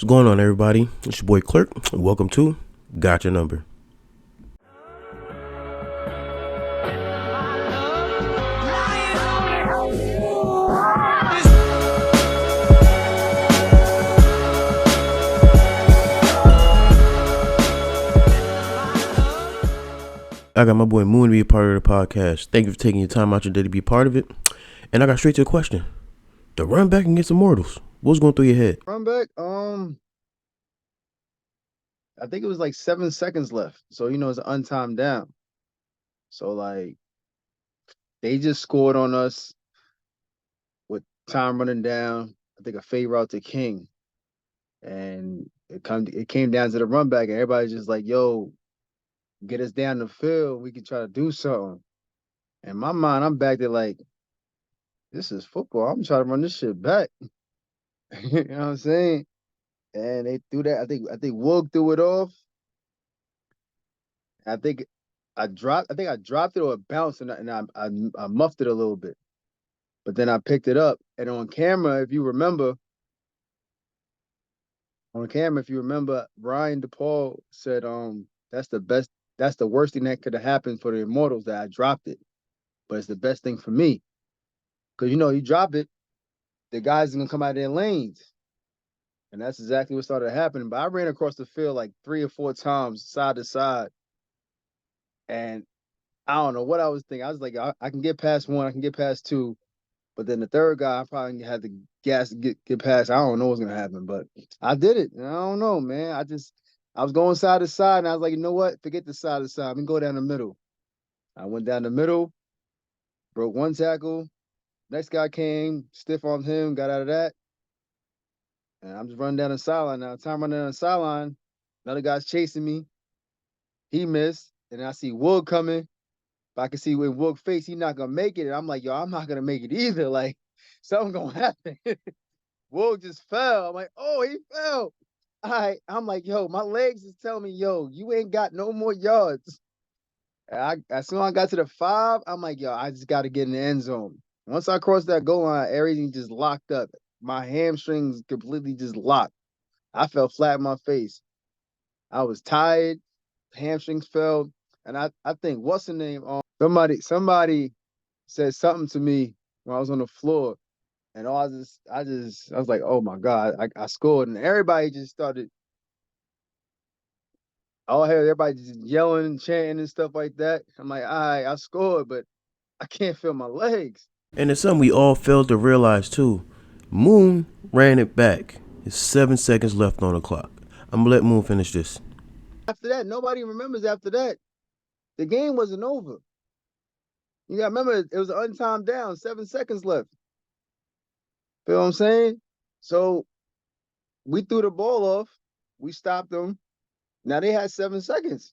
going on, everybody? It's your boy Clerk. Welcome to Got Your Number. I got my boy Moon to be a part of the podcast. Thank you for taking your time out your day to be a part of it. And I got straight to the question. The run back against Immortals. What's going through your head? Run back. I think it was like 7 seconds left. So it's an untimed down. So they just scored on us with time running down. I think a fade route to King, and it came down to the run back, and everybody's just like, "Yo, get us down the field. We can try to do something." In my mind, I'm back there like, "This is football. I'm trying to run this shit back." You know what I'm saying? And they threw that. I think Woog threw it off. I think I dropped it or it bounced and I muffed it a little bit. But then I picked it up. And on camera, if you remember, Brian DePaul said, that's the worst thing that could have happened for the Immortals that I dropped it. But it's the best thing for me. Because you drop it, the guys are gonna come out of their lanes. And that's exactly what started happening. But I ran across the field like 3 or 4 times, side to side. And I don't know what I was thinking. I was like, I can get past one, I can get past two. But then the third guy, I probably had to gas to get past. I don't know what's gonna happen, but I did it. And I don't know, man. I was going side to side, and I was like, you know what? Forget the side to side. Let me go down the middle. I went down the middle, broke one tackle. Next guy came, stiff on him, got out of that, and I'm just running down the sideline now. Time running down the sideline, another guy's chasing me. He missed, and I see Wood coming. But I can see with Wood's face, he's not gonna make it, and I'm like, yo, I'm not gonna make it either. Like something gonna happen. Wood just fell. I'm like, oh, he fell. All right. I'm like, yo, my legs is telling me, yo, you ain't got no more yards. As soon as I got to the 5, I'm like, yo, I just got to get in the end zone. Once I crossed that goal line, everything just locked up. My hamstrings completely just locked. I fell flat in my face. I was tired. Hamstrings fell. And I think, what's the name? Somebody said something to me when I was on the floor. And I was like, oh my God, I scored. And everybody just started, I heard everybody just yelling and chanting and stuff like that. I'm like, all right, I scored, but I can't feel my legs. And it's something we all failed to realize too. Moon ran it back. It's 7 seconds left on the clock. I'm gonna let Moon finish this. After that, nobody remembers after that. The game wasn't over. You gotta remember, it was an untimed down, 7 seconds left. Feel what I'm saying? So we threw the ball off. We stopped them. Now they had 7 seconds.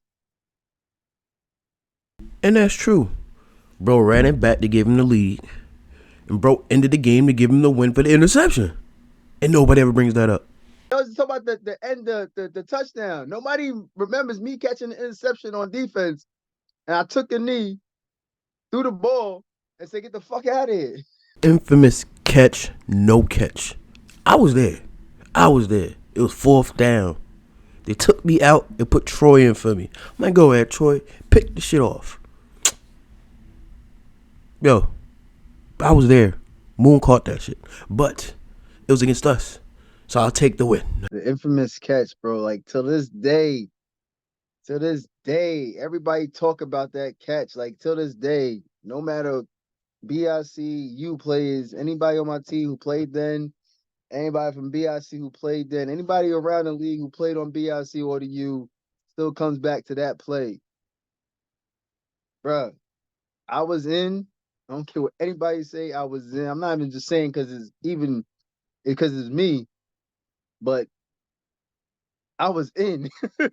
And that's true. Bro ran it back to give him the lead. And bro ended the game to give him the win for the interception. And nobody ever brings that up. I was talking about the touchdown. Nobody remembers me catching the interception on defense. And I took the knee, threw the ball, and said, get the fuck out of here. Infamous catch, no catch. I was there. It was 4th down. They took me out and put Troy in for me. I'm like, go ahead, Troy. Pick the shit off. Yo, I was there. Moon caught that shit. But it was against us. So I'll take the win. The infamous catch, bro. Like, till this day, everybody talk about that catch. Like, till this day, no matter BIC, U players, anybody on my team who played then, anybody from BIC who played then, anybody around the league who played on BIC or the U still comes back to that play. Bruh, I was in. I don't care what anybody say. I was in. I'm not even just saying because it's me, but I was in. But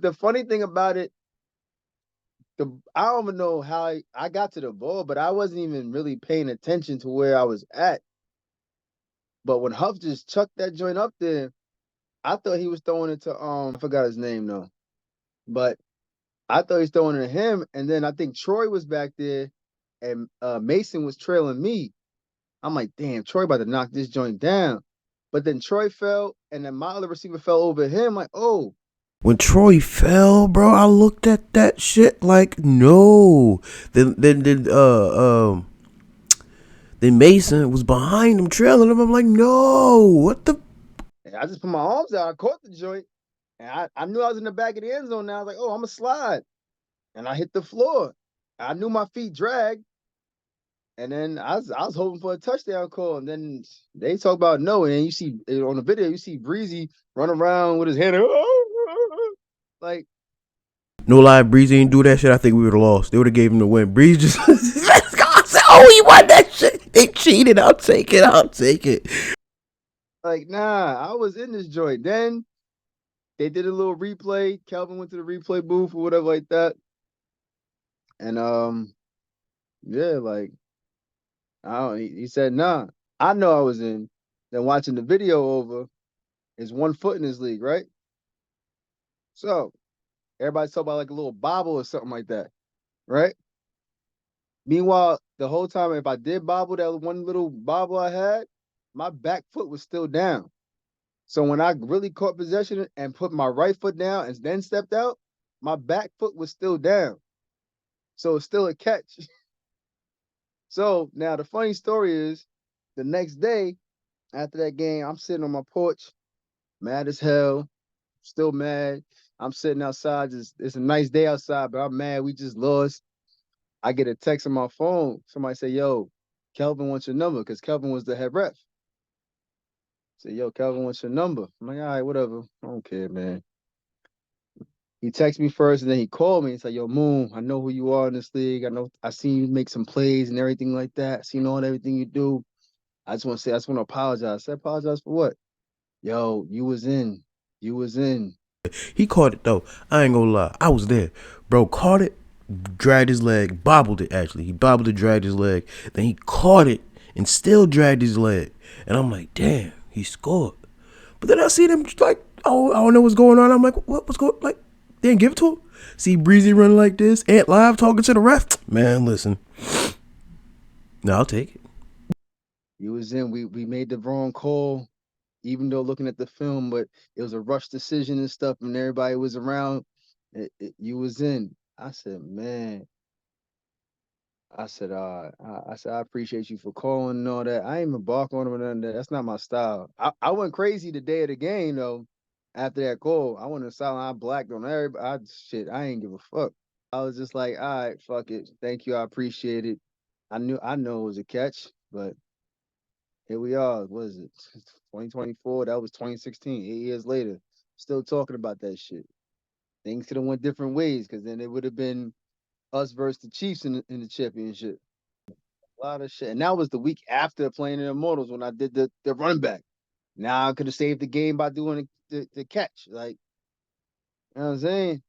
the funny thing about it, I don't even know how I got to the ball, but I wasn't even really paying attention to where I was at. But when Huff just chucked that joint up there, I thought he was throwing it to I forgot his name though. But I thought he was throwing it to him, and then I think Troy was back there and Mason was trailing me. I'm like, damn, Troy about to knock this joint down. But then Troy fell, and then my other receiver fell over him. Like, oh, When Troy fell, bro, I looked at that shit like no. Then Mason was behind him, trailing him. I'm like, no, what the? and I just put my arms out. I caught the joint, and I knew I was in the back of the end zone. Now I was like, oh, I'm a slide, and I hit the floor. I knew my feet dragged, and then I was hoping for a touchdown call, and then they talk about no, and then you see on the video you see Breezy run around with his hand like No lie, Breeze ain't do that shit. I think we would have lost. They would have gave him the win. Breeze just let's go. I said, oh, he won that shit. They cheated. I'll take it. I'll take it. nah, I was in this joint. Then they did a little replay. Kelvin went to the replay booth or whatever like that, and yeah, like I don't, he said nah. I know I was in. Then watching the video over is 1 foot in this league, right? So everybody's talking about like a little bobble or something like that, right? Meanwhile, the whole time, if I did bobble, that one little bobble I had, my back foot was still down. So when I really caught possession and put my right foot down and then stepped out, my back foot was still down. So it's still a catch. So now the funny story is the next day after that game, I'm sitting on my porch, mad as hell, still mad. I'm sitting outside, just it's a nice day outside, but I'm mad. We just lost. I get a text on my phone. Somebody say, yo, Kelvin wants your number because Kelvin was the head ref. Say, yo, Kelvin wants your number. I'm like, all right, whatever. I don't care, man. He texted me first and then he called me and said, yo, Moon, I know who you are in this league. I seen you make some plays and everything like that. I seen all and everything you do. I just want to apologize. I said, apologize for what? Yo, you was in. You was in. He caught it though. I ain't gonna lie. I was there. Bro caught it, dragged his leg, bobbled it actually. He bobbled it, dragged his leg. Then he caught it and still dragged his leg. And I'm like, damn, he scored. But then I see them like, oh, I don't know what's going on. I'm like, what's going like? They didn't give it to him. See Breezy running like this, Ant live talking to the ref. Man, listen. No, I'll take it. You was in. We made the wrong call, even though looking at the film, but it was a rush decision and stuff, and everybody was around. You was in. I said, man. I said, I appreciate you for calling and all that. I ain't even bark on him or nothing. That's not my style. I went crazy the day of the game though. After that goal, I went silent. I blacked on everybody. I ain't give a fuck. I was just like, all right, fuck it. Thank you. I appreciate it. I know it was a catch, but here we are. What is it? 2024. That was 2016. 8 years later, still talking about that shit. Things could have went different ways because then it would have been us versus the Chiefs in the championship. A lot of shit. And that was the week after playing in Immortals when I did the run back. Now I could have saved the game by doing the catch. Like, you know what I'm saying?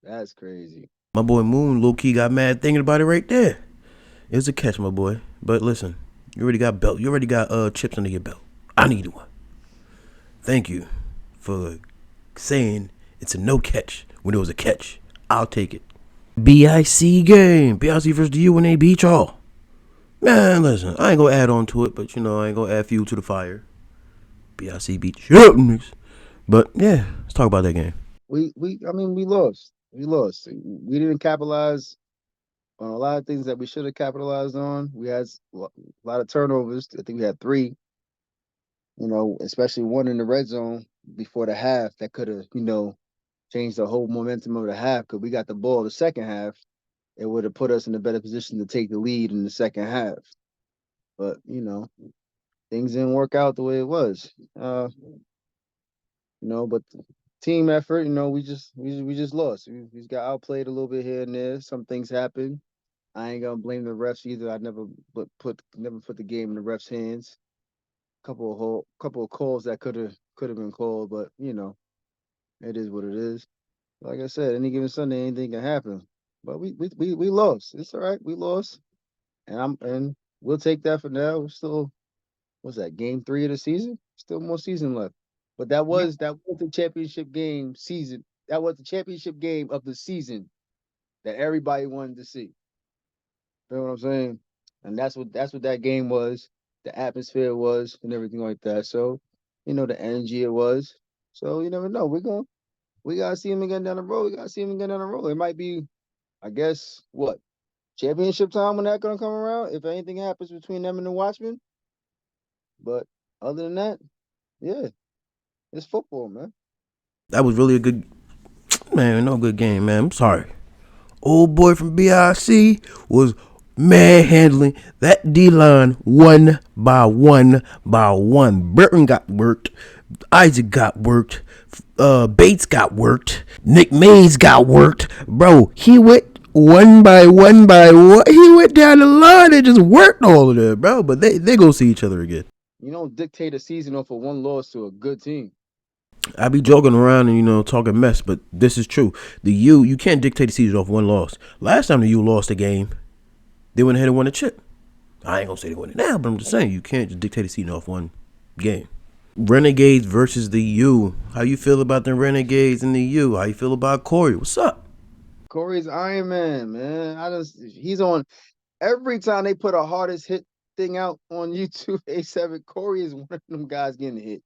That's crazy. My boy Moon low key got mad thinking about it right there. It was a catch, my boy. But listen, you already got belt. You already got chips under your belt. I need one. Thank you for saying it's a no catch when it was a catch. I'll take it. BIC game. BIC versus the U when they beat y'all. Man, listen, I ain't gonna add on to it, but you know, I ain't gonna add fuel to the fire. BIC beat shit, niggas. But yeah, let's talk about that game. I mean we lost. We lost. We didn't capitalize on a lot of things that we should have capitalized on. We had a lot of turnovers. I think we had three, especially one in the red zone before the half that could have, changed the whole momentum of the half because we got the ball the second half. It would have put us in a better position to take the lead in the second half. But, things didn't work out the way it was. But team effort, we just lost. We just got outplayed a little bit here and there. Some things happen. I ain't gonna blame the refs either. I never put the game in the refs' hands. Couple of calls that could have been called, but it is what it is. Like I said, any given Sunday, anything can happen. But we lost. It's all right. We lost, and we'll take that for now. We're still, what's that? Game 3 of the season. Still more season left. But that was the championship game season. That was the championship game of the season that everybody wanted to see. You know what I'm saying? And that's what that game was. the atmosphere it was and everything like that. So, the energy it was. So you never know. We gotta see him again down the road. We gotta see him again down the road. It might be, I guess, what, championship time when that gonna come around, if anything happens between them and the Watchmen. But other than that, yeah, it's football, man. That was really a good man. No good game, man. I'm sorry. Old boy from BIC was manhandling that D line one by one by one. Burton got worked. Isaac got worked. Bates got worked. Nick Mays got worked. Bro, he went one by one by one. He went down the line and just worked all of them, bro. But they gonna see each other again. You don't dictate a season off of one loss to a good team. I be joking around and talking mess, but this is true. The U, you can't dictate the season off one loss. Last time the U lost a game, they went ahead and won a chip. I ain't gonna say they won it now, but I'm just saying you can't just dictate the season off one game. Renegades versus the U. How you feel about the Renegades and the U? How you feel about Corey? What's up? Corey's Iron Man. He's on every time they put a hardest hit thing out on YouTube. A7, Corey is one of them guys getting hit.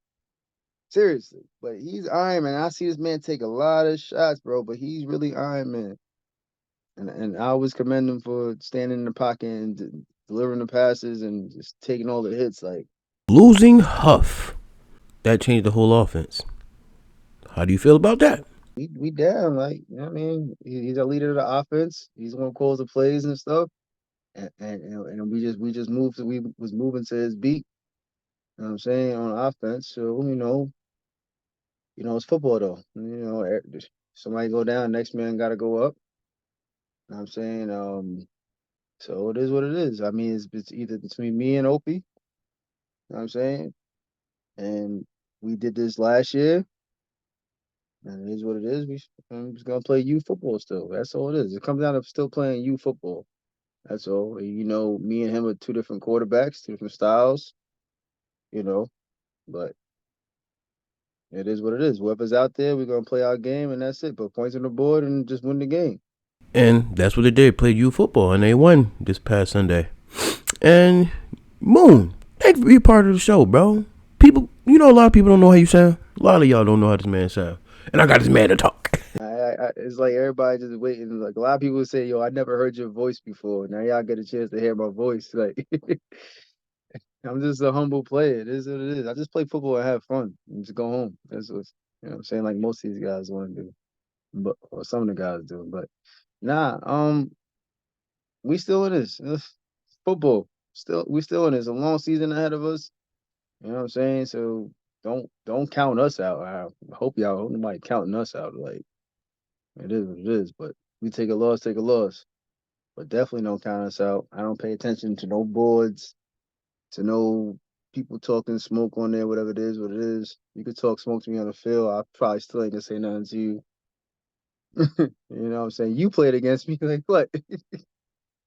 Seriously, but he's Iron Man. I see this man take a lot of shots, bro. But he's really Iron Man, and I always commend him for standing in the pocket and delivering the passes and just taking all the hits. Like, Losing Huff. That changed the whole offense. How do you feel about that? we down. Like, I mean, he's a leader of the offense. He's the one who calls the plays and stuff. And we just moved. We was moving to his beat. You know what I'm saying, on offense. So it's football though. Somebody go down, next man got to go up. You know what I'm saying. So it is what it is. I mean, it's either between me and Opie. You know what I'm saying, and we did this last year, and it is what it is. I'm just gonna play youth football still. That's all it is. It comes down to still playing youth football. That's all. Me and him are two different quarterbacks, two different styles. You know, but it is what it is. Whoever's out there, we're gonna play our game, and that's it. Put points on the board and just win the game. And that's what they did. Played youth football, and they won this past Sunday. And Moon, thanks for being part of the show, bro. People, a lot of people don't know how you sound. A lot of y'all don't know how this man sound. And I got this man to talk. It's like everybody just waiting. Like, a lot of people say, "Yo, I never heard your voice before." Now y'all get a chance to hear my voice. Like, I'm just a humble player. It is what it is. I just play football and have fun and just go home. That's what I'm saying. Like most of these guys want to do, but or some of the guys do. But nah, we still in this. It's football. We still in this. A long season ahead of us. You know what I'm saying? So don't count us out. I hope nobody counting us out. Like, it is what it is. But we take a loss, take a loss. But definitely don't count us out. I don't pay attention to no boards, to no people talking smoke on there, whatever it is, what it is. You could talk smoke to me on the field. I probably still ain't gonna say nothing to you. You know what I'm saying? You played against me. Like, what?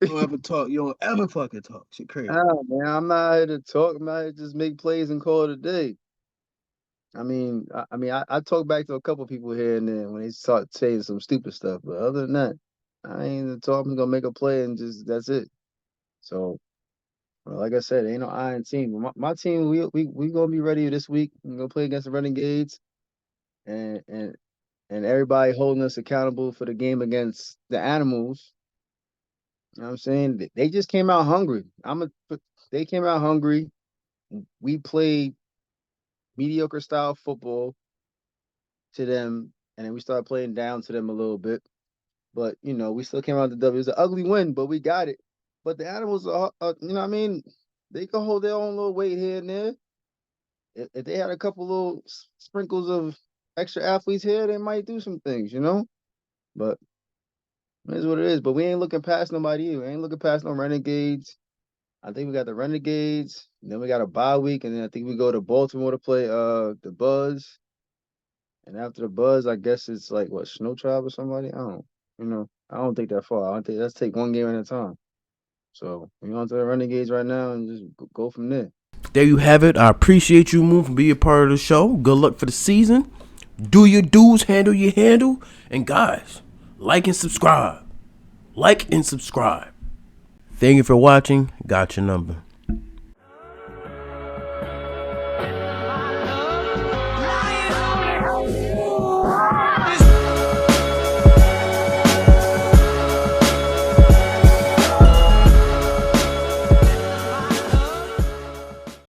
You don't ever talk. You don't ever fucking talk. Shit crazy. Man, I'm not here to talk. I'm not here to just make plays and call it a day. I talk back to a couple people here and there when they start saying some stupid stuff. But other than that, I ain't gonna talk. I'm gonna make a play and just that's it. So, well, like I said, ain't no iron team. My team, we gonna be ready this week. We're gonna play against the Renegades, and and and everybody holding us accountable for the game against the Animals. You know what I'm saying? They just came out hungry. They came out hungry. We played mediocre style football to them, and then we started playing down to them a little bit. But we still came out the W. It was an ugly win, but we got it. But the Animals you know what I mean? They can hold their own little weight here and there. If they had a couple little sprinkles of extra athletes here, they might do some things. But it is what it is. But we ain't looking past nobody either. We ain't looking past no Renegades. I think we got the Renegades. And then we got a bye week, and then I think we go to Baltimore to play the Buzz. And after the Buzz, I guess it's like what, Snow Tribe or somebody? I don't think that far. I think let's take one game at a time. So we on to the Renegades right now and just go from there. There you have it. I appreciate you, Moon, for being a part of the show. Good luck for the season. Do your dues, handle your handle. And guys, like and subscribe. Like and subscribe. Thank you for watching. Got your number.